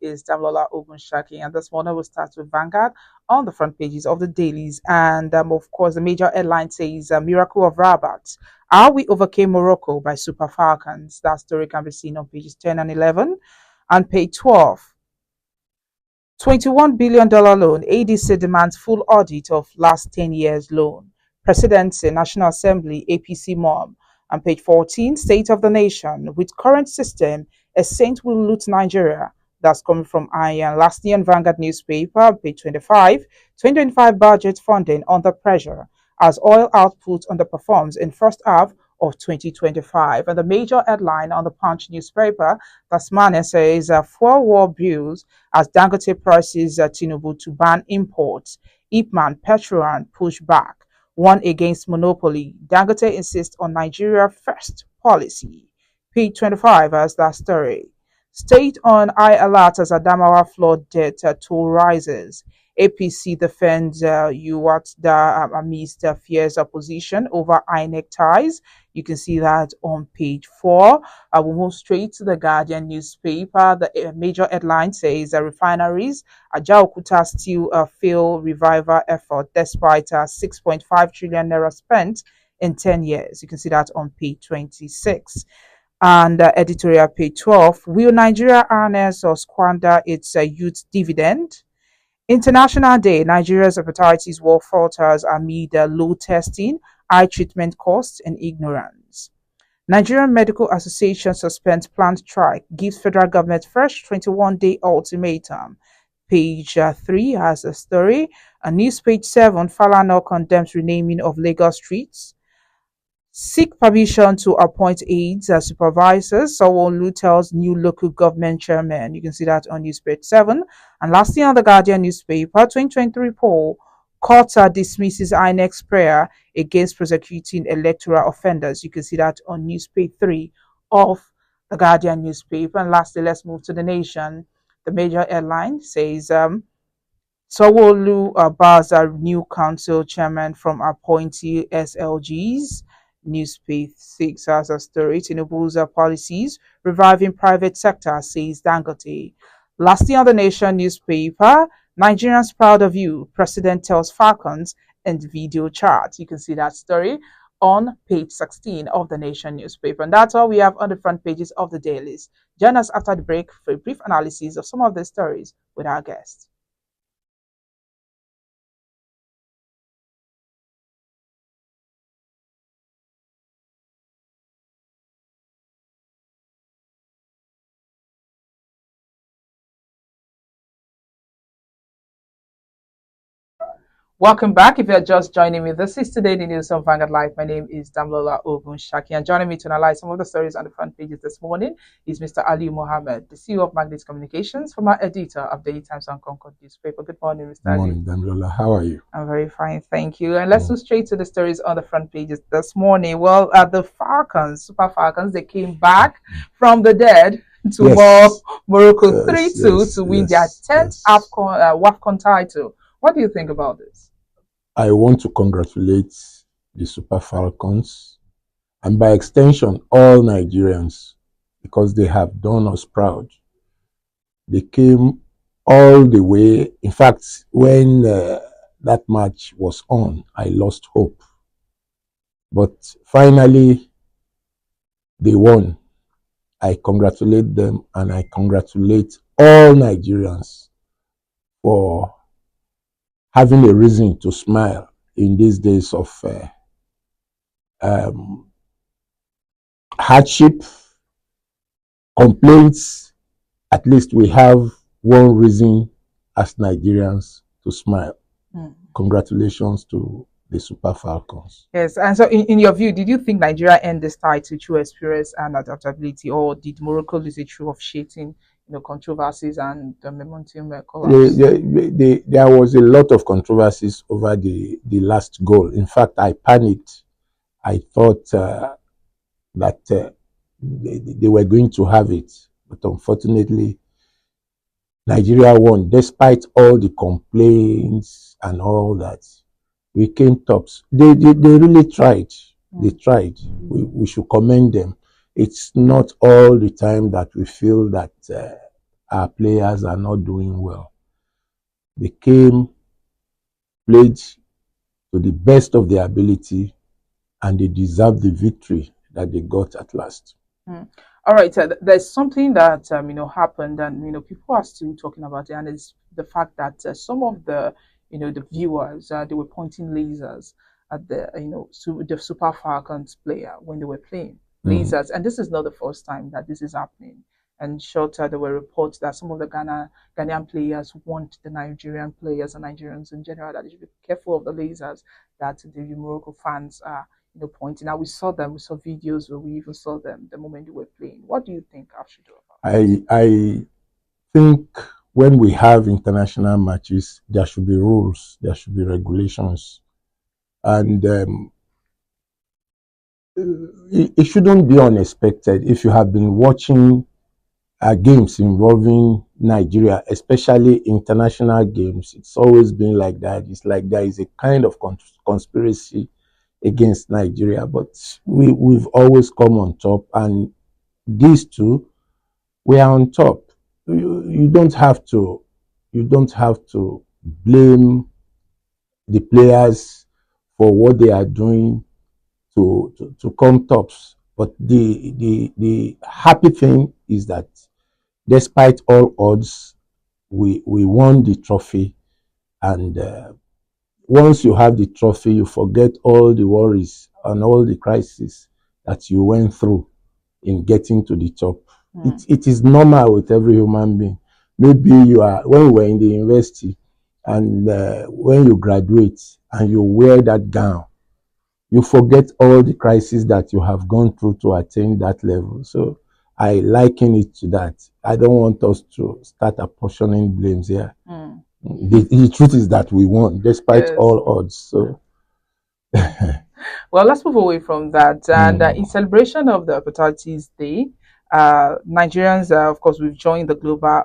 is Damlola Ogunshaki, and this morning we'll start with Vanguard on the front pages of the dailies. And of course, the major headline says Miracle of Rabat. How we overcame Morocco by Super Falcons. That story can be seen on pages 10 and 11. And page 12. $21 billion loan. ADC demands full audit of last 10 years loan. Presidency, National Assembly, APC mob. And page 14, State of the Nation. With current system, a saint will loot Nigeria. That's coming from Iron. Lastly, on Vanguard newspaper, page 25, 2025 budget funding under pressure as oil output underperforms in first half of 2025. And the major headline on the Punch newspaper, Tasmania says 4 war bills as Dangote presses Tinubu to ban imports. Ipman, Petron push back. One against monopoly. Dangote insists on Nigeria first policy. Page 25 has that story. State on high alert as Adamawa flood debt toll rises. APC defends UWATDA amidst fears opposition over INEC ties. You can see that on page 4. I will move straight to the Guardian newspaper. The major headline says refineries, Ajaokuta still fail revival effort despite 6.5 trillion naira spent in 10 years. You can see that on page 26. And editorial page 12, will Nigeria harness or squander its youth dividend? International Day, Nigeria's hepatitis war falters amid low testing, high treatment costs, and ignorance. Nigerian Medical Association suspends planned strike, gives federal government fresh 21-day ultimatum. Page 3 has a story. News page 7, Falana condemns renaming of Lagos streets. Seek permission to appoint aides as supervisors. Sawolu tells new local government chairman. You can see that on news page 7. And lastly, on the Guardian newspaper, 2023 poll, court dismisses INEC's prayer against prosecuting electoral offenders. You can see that on news page 3 of the Guardian newspaper. And lastly, let's move to the Nation. The major headline says Sawolu bars a new council chairman from appointee SLGs. News page 6 has a story. Tinubu's policies reviving private sector, says Dangote. Lastly, on the Nation newspaper, Nigerians proud of you. President tells Falcons and video chat. You can see that story on page 16 of the Nation newspaper. And that's all we have on the front pages of the dailies. Join us after the break for a brief analysis of some of the stories with our guests. Welcome back. If you're just joining me, this is Today the News on Vanguard Live. My name is Damlola Ogunshaki, and joining me to analyze some of the stories on the front pages this morning is Mr. Ali Mohammed, the CEO of Magnets Communications, former editor of Daily Times and Concord newspaper. Good morning, Mr. Good morning, Damlola. How are you? I'm very fine, thank you. And let's go straight to the stories on the front pages this morning. Well, the Falcons, Super Falcons, they came back from the dead to Morocco 3-2 to win their 10th WAFCON title. What do you think about this? I want to congratulate the Super Falcons and by extension all Nigerians because they have done us proud. They came all the way. In fact, when that match was on, I lost hope. But finally, they won. I congratulate them and I congratulate all Nigerians for having a reason to smile in these days of hardship, complaints. At least we have one reason as Nigerians to smile. Congratulations to the Super Falcons. Yes, and so in your view, did you think Nigeria earned this title through experience and adaptability, or did Morocco lose it through officiating, controversies and the momentum collapse? There was a lot of controversies over the last goal. In fact, I panicked. I thought that they were going to have it. But unfortunately, Nigeria won. Despite all the complaints and all that, we came tops. They really tried. They tried. We should commend them. It's not all the time that we feel that our players are not doing well. They came, played to the best of their ability, and they deserve the victory that they got at last. Mm. All right, there's something that happened, and people are still talking about it, and it's the fact that some of the the viewers they were pointing lasers at the the Super Falcons player when they were playing lasers, and this is not the first time that this is happening. And shorter, there were reports that some of the Ghanaian players want the Nigerian players and Nigerians in general that they should be careful of the lasers that the Morocco fans are pointing out. We saw them, we saw videos where we even saw them the moment they were playing. What do you think I should do about I think when we have international matches, there should be rules, there should be regulations, and it shouldn't be unexpected. If you have been watching games involving Nigeria, especially international games, it's always been like that. It's like there is a kind of conspiracy against Nigeria, but we've always come on top, and these two, we are on top. You don't have to blame the players for what they are doing to come tops. But the happy thing is that despite all odds, we won the trophy, and once you have the trophy, you forget all the worries and all the crises that you went through in getting to the top. It is normal with every human being. Maybe when you were in the university, and when you graduate and you wear that gown, you forget all the crises that you have gone through to attain that level. So I liken it to that. I don't want us to start apportioning blames here. The truth is that we won despite all odds. So well, let's move away from that. And in celebration of the Hepatitis Day, Nigerians, of course, we've joined the global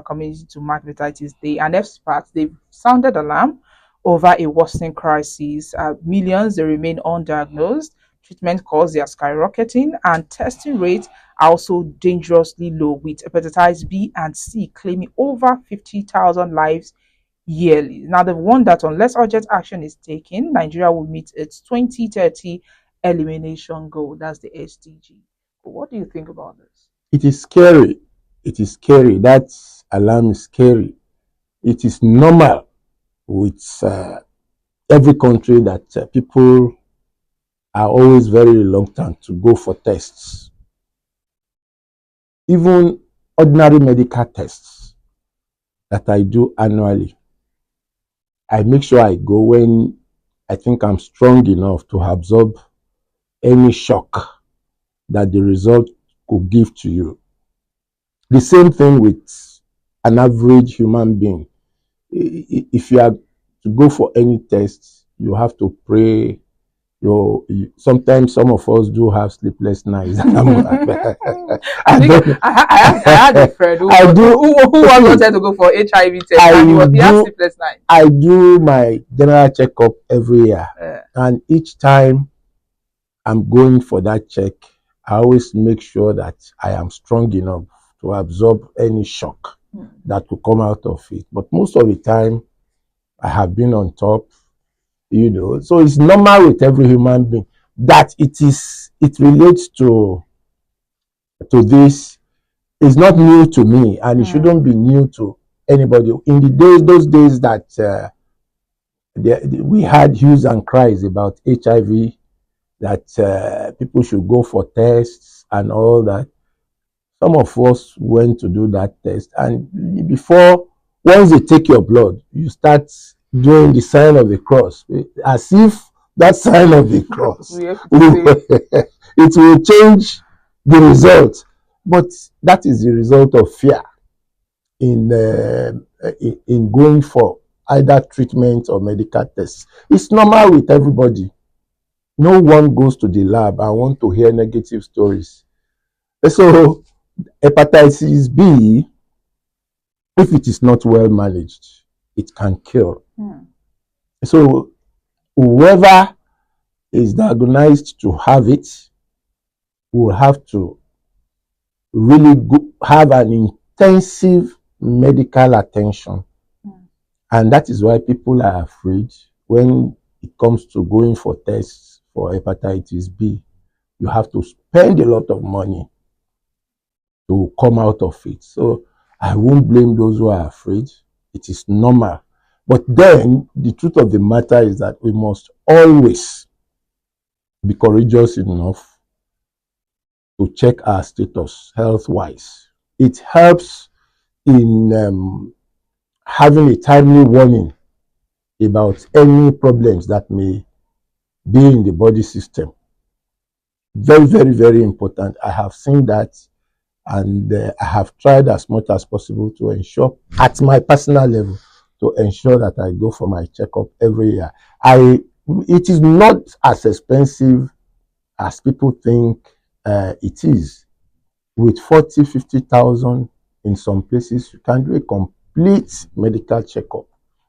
community to mark Hepatitis Day, and experts they've sounded alarm over a worsening crisis. Millions they remain undiagnosed. Treatment costs they are skyrocketing, and testing rates are also dangerously low, with hepatitis B and C claiming over 50,000 lives yearly. Now, they've warned that unless urgent action is taken, Nigeria will meet its 2030 elimination goal. That's the SDG. What do you think about this? It is scary. It is scary. That alarm is scary. It is normal with every country that people are always very reluctant to go for tests. Even ordinary medical tests that I do annually, I make sure I go when I think I'm strong enough to absorb any shock that the result could give to you. The same thing with an average human being. If you are to go for any test, you have to pray. Sometimes some of us do have sleepless nights. I had a friend who wanted to go for HIV test, and he had sleepless nights. I do my general checkup every year, and each time I'm going for that check, I always make sure that I am strong enough to absorb any shock that will come out of it. But most of the time, I have been on top, So it's normal with every human being that it relates to this. It's not new to me, and it shouldn't be new to anybody. In those days that we had hues and cries about HIV, that people should go for tests and all that. Some of us went to do that test, and once they take your blood, you start doing the sign of the cross, as if that sign of the cross it will change the result. But that is the result of fear in going for either treatment or medical tests. It's normal with everybody. No one goes to the lab and want to hear negative stories. So hepatitis B, if it is not well managed, it can kill. So whoever is diagnosed to have it will have to really have an extensive medical attention. And that is why people are afraid when it comes to going for tests for hepatitis B. You have to spend a lot of money to come out of it. So I won't blame those who are afraid. It is normal. But then the truth of the matter is that we must always be courageous enough to check our status health-wise. It helps in having a timely warning about any problems that may be in the body system. Very, very, very important. I have seen that, and I have tried as much as possible to ensure, at my personal level, to ensure that I go for my checkup every year. It is not as expensive as people think it is. With 40, 50,000 in some places, you can do a complete medical checkup.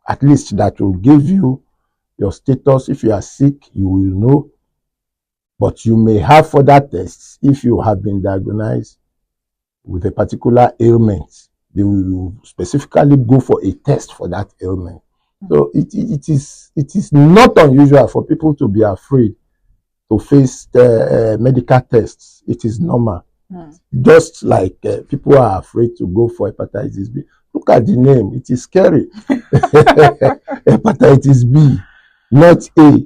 At least that will give you your status. If you are sick, you will know. But you may have further tests if you have been diagnosed with a particular ailment. They will specifically go for a test for that ailment. So it is not unusual for people to be afraid to face medical tests. It is normal. Just like people are afraid to go for hepatitis B. Look at the name. It is scary. Hepatitis B, not A.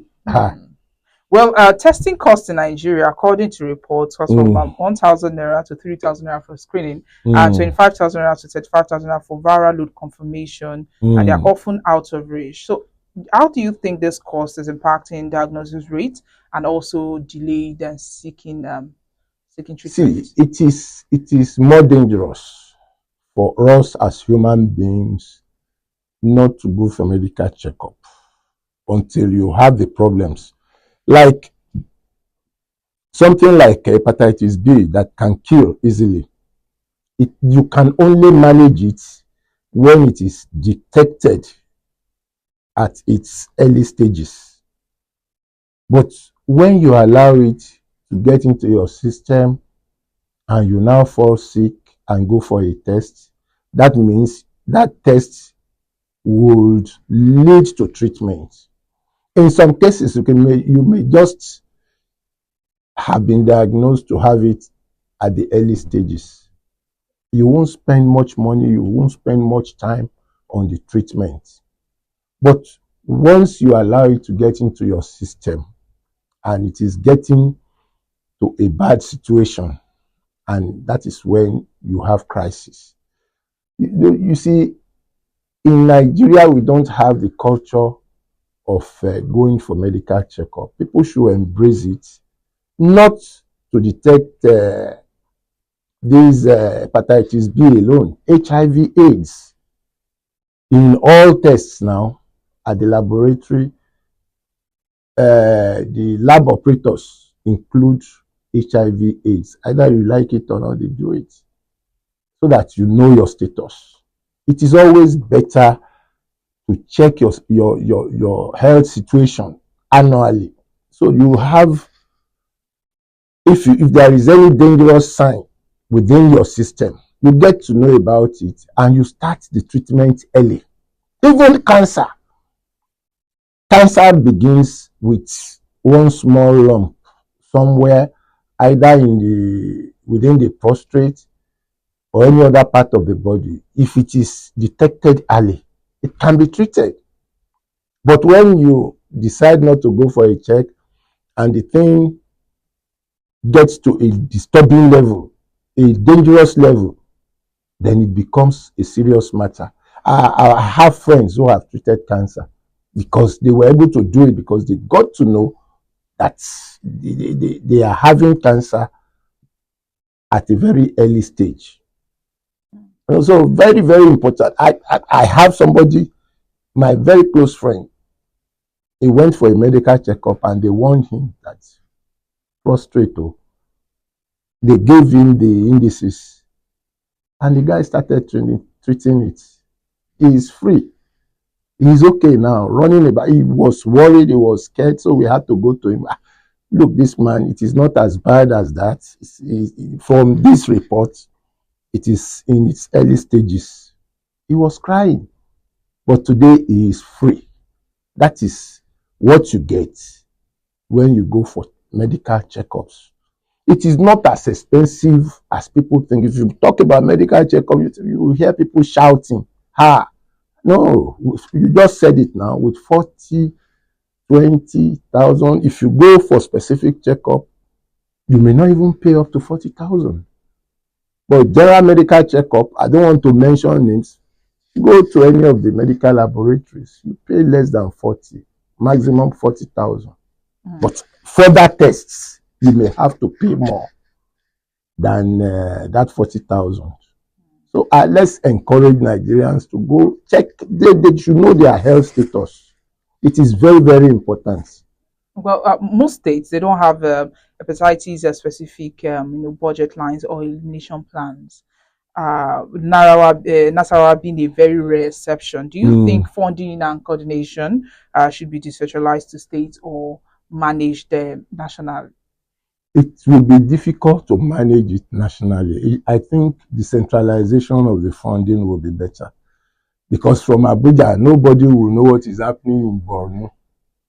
Well, testing costs in Nigeria, according to reports, cost from 1,000 naira to 3,000 naira for screening, and 25,000 naira to 35,000 naira for viral load confirmation, and they are often out of reach. So, how do you think this cost is impacting diagnosis rate and also delayed seeking treatment? See, it is more dangerous for us as human beings not to go for medical checkup until you have the problems. Like something like hepatitis B that can kill easily. You can only manage it when it is detected at its early stages. But when you allow it to get into your system and you now fall sick and go for a test, that means that test would lead to treatment. In some cases, you may just have been diagnosed to have it at the early stages. You won't spend much money, you won't spend much time on the treatment. But once you allow it to get into your system and it is getting to a bad situation, and that is when you have crisis. You see, in Nigeria, we don't have the culture of going for medical checkup. People should embrace it, not to detect these hepatitis B alone, HIV, AIDS. In all tests now at the laboratory, the lab operators include HIV, AIDS. Either you like it or not, they do it so that you know your status. It is always better to check your health situation annually. So you have, if there is any dangerous sign within your system, you get to know about it and you start the treatment early. Even cancer. Cancer begins with one small lump somewhere, either within the prostate or any other part of the body. If it is detected early, it can be treated. But when you decide not to go for a check and the thing gets to a disturbing level, a dangerous level, then it becomes a serious matter. I have friends who have treated cancer because they were able to do it because they got to know that they are having cancer at a very early stage. So very, very important. I have somebody, my very close friend, he went for a medical checkup and they warned him that prostate, they gave him the indices and the guy started treating it. He is free. He's okay now, running about. He was worried, he was scared, so we had to go to him. Look, this man, it is not as bad as that. From this report, It is in its early stages. He was crying, but today he is free. That is what you get when you go for medical checkups. It is not as expensive as people think. If you talk about medical checkup, you will hear people shouting, "Ha!" No, you just said it now. With 40, 20,000, if you go for specific checkup, you may not even pay up to 40,000. But general medical checkup, I don't want to mention names. Go to any of the medical laboratories, you pay less than 40, maximum 40,000. But further tests, you may have to pay more than that 40,000. So let's encourage Nigerians to go check. They should know their health status. It is very, very important. Well, most states they don't have hepatitis specific budget lines or elimination plans. Nasarawa being a very rare exception. Do you think funding and coordination should be decentralized to states or managed nationally? It will be difficult to manage it nationally. I think decentralization of the funding will be better, because from Abuja, nobody will know what is happening in Borno.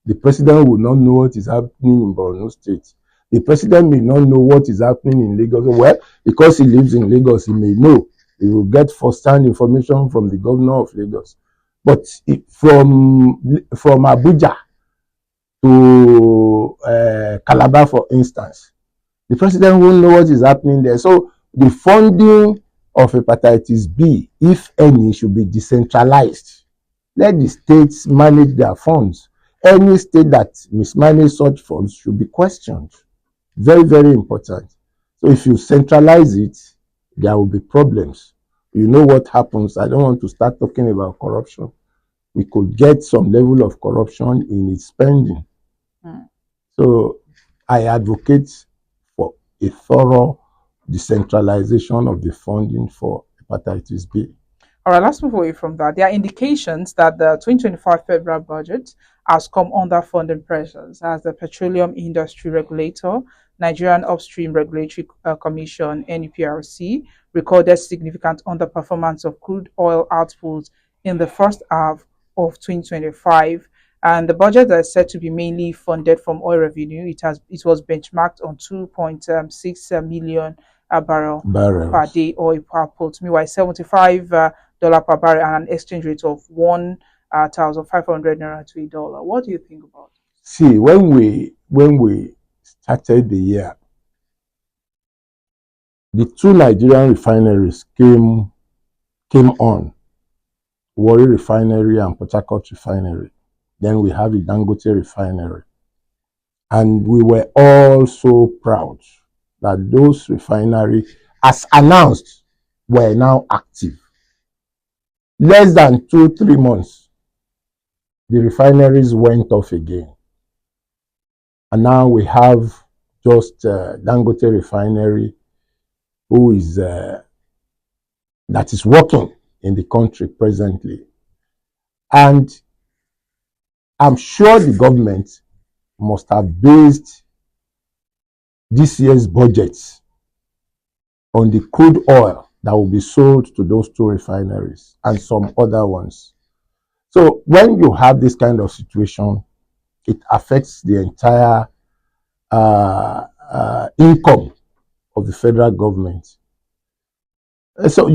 The president will not know what is happening in Borno State. The president may not know what is happening in Lagos. Well, because he lives in Lagos, he may know. He will get first-hand information from the governor of Lagos. But from Abuja to Calabar, for instance, the president won't know what is happening there. So the funding of hepatitis B, if any, should be decentralized. Let the states manage their funds. Any state that mismanages such funds should be questioned. Very, very important. So if you centralize it, there will be problems. You know what happens. I don't want to start talking about corruption. We could get some level of corruption in its spending. So I advocate for a thorough decentralization of the funding for hepatitis B. All right, let's move away from that. There are indications that the 2025 federal budget has come under funding pressures as the Petroleum Industry Regulator, Nigerian Upstream Regulatory Commission, NUPRC, recorded significant underperformance of crude oil output in the first half of 2025. And the budget is said to be mainly funded from oil revenue. It was benchmarked on 2.6 million barrels per day oil output. Meanwhile, $75 per barrel and an exchange rate of 1,500 naira to $1. What do you think about it? See, when we started the year, the two Nigerian refineries came on, Warri Refinery and Port Harcourt Refinery. Then we have the Dangote Refinery. And we were all so proud that those refineries, as announced, were now active. Less than 2-3 months, the refineries went off again. And now we have just Dangote Refinery, who is that is working in the country presently. And I'm sure the government must have based this year's budget on the crude oil that will be sold to those two refineries and some other ones. So when you have this kind of situation, it affects the entire income of the federal government. So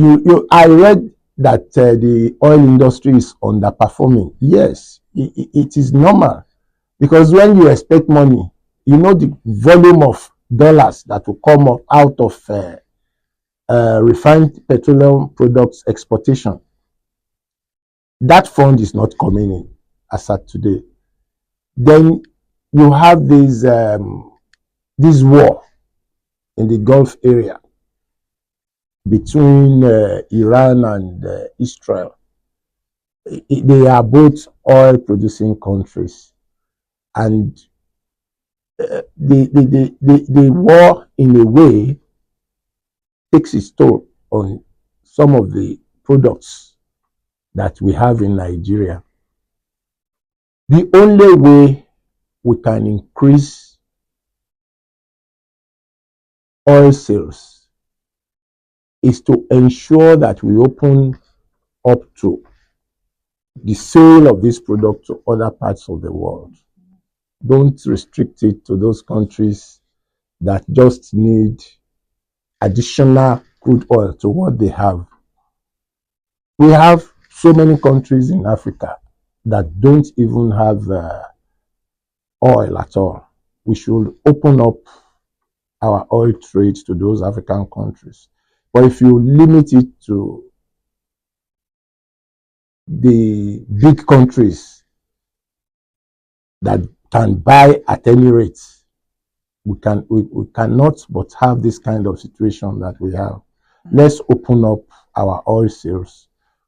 I read that the oil industry is underperforming. Yes, it is normal, because when you expect money, you know the volume of dollars that will come up out of refined petroleum products exportation. That fund is not coming in as at today. Then you have this war in the Gulf area between Iran and Israel. They are both oil producing countries, and the war in a way takes its toll on some of the products that we have in Nigeria. The only way we can increase oil sales is to ensure that we open up to the sale of this product to other parts of the world. Don't restrict it to those countries that just need additional crude oil to what they have. We have so many countries in Africa that don't even have oil at all. We should open up our oil trade to those African countries. But if you limit it to the big countries that can buy at any rate, we cannot but have this kind of situation that we have. Let's open up our oil sales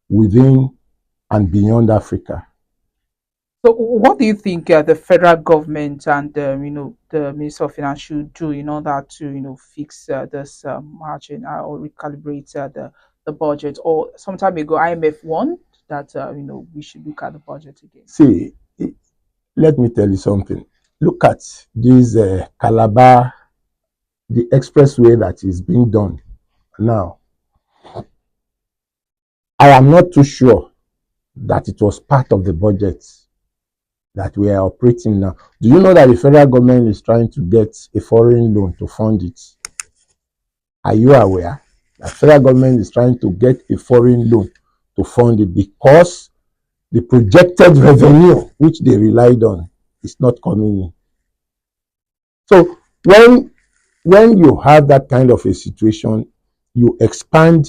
within and beyond Africa. So, what do you think the federal government and the Minister of Finance should do in order to fix this margin or recalibrate the budget? Or some time ago, IMF warned that we should look at the budget again. See, let me tell you something. Look at this Calabar, the expressway that is being done now. I am not too sure that it was part of the budget that we are operating now. Do you know that the federal government is trying to get a foreign loan to fund it? Are you aware that the federal government is trying to get a foreign loan to fund it because the projected revenue which they relied on is not coming in? So when you have that kind of a situation, you expand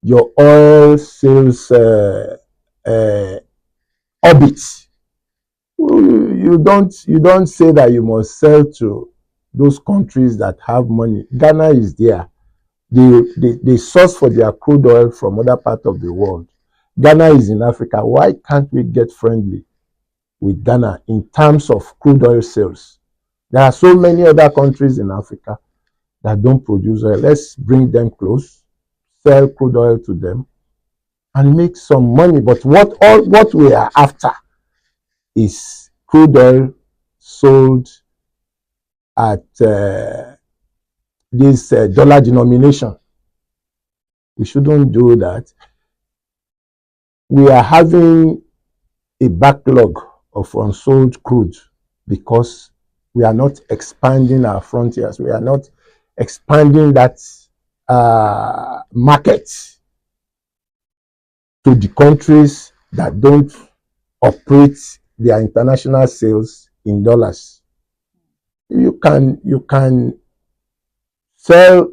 your oil sales orbit. You don't say that you must sell to those countries that have money. Ghana is there. They source for their crude oil from other parts of the world. Ghana is in Africa. Why can't we get friendly with Ghana in terms of crude oil sales? There are so many other countries in Africa that don't produce oil. Let's bring them close, sell crude oil to them, and make some money. But what we are after is crude oil sold at this dollar denomination. We shouldn't do that. We are having a backlog of unsold crude because we are not expanding our frontiers. We are not expanding that market to the countries that don't operate their international sales in dollars. You can sell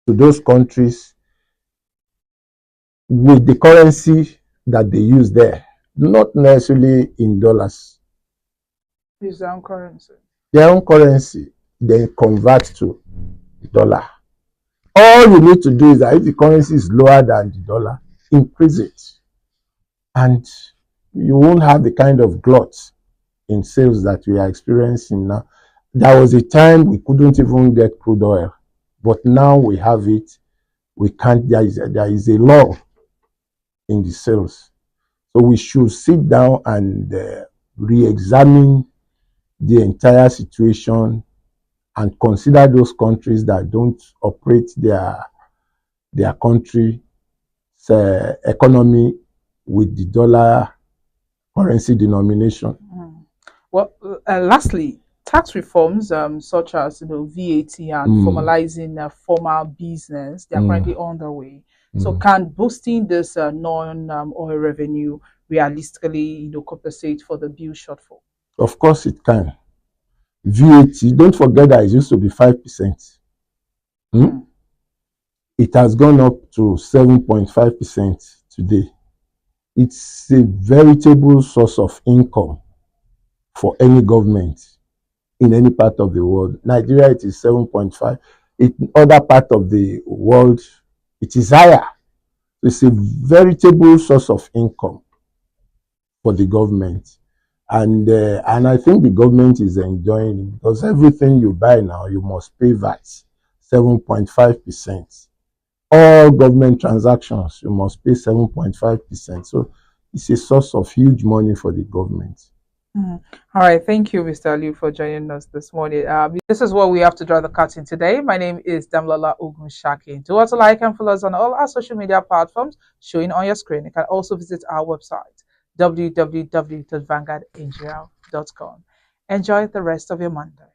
to those countries with the currency that they use there, not necessarily in dollars. Use their own currency. Their own currency, then convert to dollar. All you need to do is that if the currency is lower than the dollar, increase it. And you won't have the kind of glut in sales that we are experiencing now. There was a time we couldn't even get crude oil, but now we have it. We can't. There is a law in the sales, so we should sit down and re-examine the entire situation and consider those countries that don't operate their country's economy with the dollar currency denomination. Well, lastly, tax reforms such as VAT and formalizing formal business, they are currently underway. So can boosting this non-oil revenue realistically compensate for the bill shortfall? Of course it can. VAT, don't forget that it used to be 5%. It has gone up to 7.5% today. It's a veritable source of income for any government in any part of the world. Nigeria, it is 7.5. In other part of the world, it is higher. It's a veritable source of income for the government. And I think the government is enjoying it because everything you buy now, you must pay VAT, 7.5%. All government transactions, you must pay 7.5%. So it's a source of huge money for the government. Mhm. All right, thank you, Mr. Liu, for joining us this morning. This is what we have to draw the curtain today. My name is Damlola Ogunshaki. Do also like and follow us on all our social media platforms showing on your screen. You can also visit our website, www.vanguardangel.com. Enjoy the rest of your Monday.